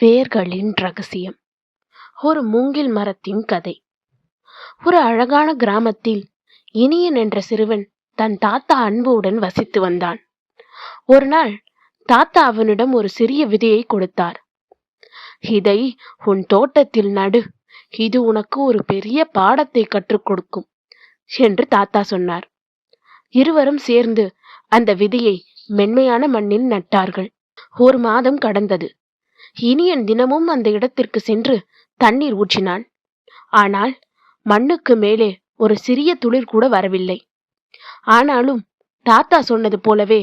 வேர்களின் ரகசியம். ஒரு மூங்கில் மரத்தின் கதை. ஒரு அழகான கிராமத்தில் இனியன் என்ற சிறுவன் தன் தாத்தா அன்புடன் வசித்து வந்தான். ஒரு நாள் தாத்தா அவனிடம் ஒரு சிறிய விதையை கொடுத்தார். இதை உன் தோட்டத்தில் நடு, இது உனக்கு ஒரு பெரிய பாடத்தை கற்றுக் கொடுக்கும் என்று தாத்தா சொன்னார். இருவரும் சேர்ந்து அந்த விதையை மென்மையான மண்ணில் நட்டார்கள். ஒரு மாதம் கடந்தது. இனியன் தினமும் அந்த இடத்திற்கு சென்று தண்ணீர் ஊற்றினான். ஆனால் மண்ணுக்கு மேலே ஒரு சிறிய துளிர் கூட வரவில்லை. ஆனாலும் தாத்தா சொன்னது போலவே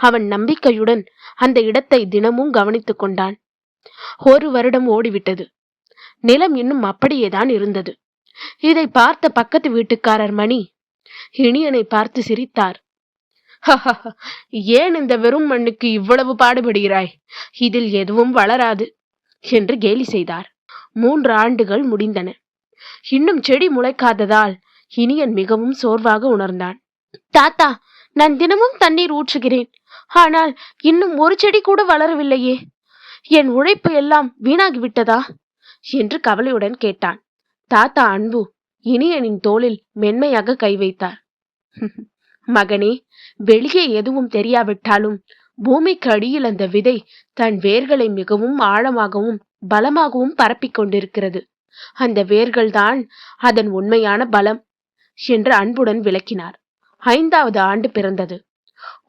அவன் நம்பிக்கையுடன் அந்த இடத்தை தினமும் கவனித்துக் கொண்டான். ஒரு வருடம் ஓடிவிட்டது. நிலம் இன்னும் அப்படியேதான் இருந்தது. இதை பார்த்த பக்கத்து வீட்டுக்காரர் மணி இனியனை பார்த்து சிரித்தார். ஏன் இந்த வெறும் மண்ணுக்கு இவ்வளவு பாடுபடுகிறாய்? இதில் எதுவும் வளராது என்று கேலி செய்தார். 3 ஆண்டுகள் முடிந்தன. இன்னும் செடி முளைக்காததால் இனியன் மிகவும் சோர்வாக உணர்ந்தான். தாத்தா, நான் தினமும் தண்ணீர் ஊற்றுகிறேன், ஆனால் இன்னும் ஒரு செடி கூட வளரவில்லையே. என் உழைப்பு எல்லாம் வீணாகிவிட்டதா என்று கவலையுடன் கேட்டான். தாத்தா அன்பு இனியனின் தோளில் மென்மையாக கை வைத்தார். மகனே, வெளியே எதுவும் தெரியாவிட்டாலும் பூமிக்கு அடியில் அந்த விதை தன் வேர்களை மிகவும் ஆழமாகவும் பலமாகவும் பரப்பிக் கொண்டிருக்கிறது. அந்த வேர்கள் தான் அதன் உண்மையான பலம் என்று அன்புடன் விளக்கினார். 5வது ஆண்டு பிறந்தது.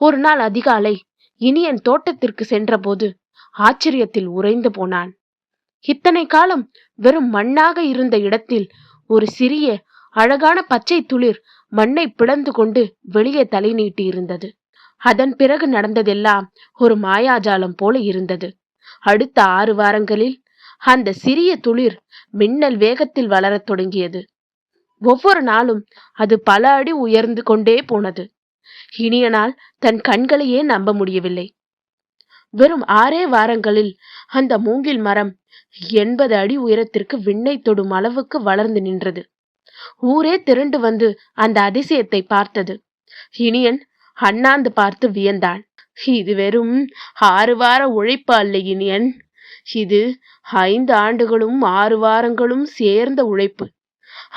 ஒரு நாள் அதிகாலை இனியன் தோட்டத்திற்கு சென்றபோது ஆச்சரியத்தில் உறைந்து போனான். இத்தனை காலம் வெறும் மண்ணாக இருந்த இடத்தில் ஒரு சிறிய அழகான பச்சை துளிர் மண்ணை பிளந்து கொண்டு வெளியே தலை நீட்டி இருந்தது. அதன் பிறகு நடந்ததெல்லாம் ஒரு மாயாஜாலம் போல இருந்தது. அடுத்த 6 வாரங்களில் அந்த சிறிய துளிர் மின்னல் வேகத்தில் வளரத் தொடங்கியது. ஒவ்வொரு நாளும் அது பல அடி உயர்ந்து கொண்டே போனது. இனியனால் தன் கண்களையே நம்ப முடியவில்லை. வெறும் 6 வாரங்களில் அந்த மூங்கில் மரம் 80 அடி உயரத்திற்கு விண்ணை தொடும் அளவுக்கு வளர்ந்து நின்றது. ஊரே திரண்டு வந்து அந்த அதிசயத்தை பார்த்தது. இனியன் அண்ணாந்து பார்த்து வியந்தான். இது வெறும் 6 வார உழைப்பு அல்ல இனியன், இது 5 ஆண்டுகளும் 6 வாரங்களும் சேர்ந்த உழைப்பு.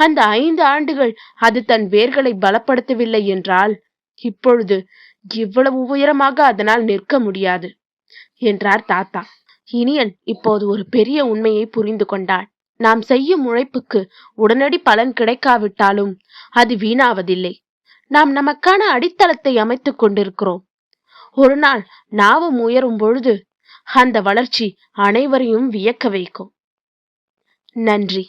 அந்த 5 ஆண்டுகள் அது தன் வேர்களை பலப்படுத்தவில்லை என்றால் இப்பொழுது இவ்வளவு உயரமாக அதனால் நிற்க முடியாது என்றார் தாத்தா. இனியன் இப்போது ஒரு பெரிய உண்மையை புரிந்து கொண்டான். நாம் செய்யும் உழைப்புக்கு உடனடி பலன் கிடைக்காவிட்டாலும் அது வீணாவதில்லை. நாம் நமக்கான அடித்தளத்தை அமைத்துக் கொண்டிருக்கிறோம். ஒரு நாள் நாமும் உயரும் பொழுது அந்த வளர்ச்சி அனைவரையும் வியக்க வைக்கும். நன்றி.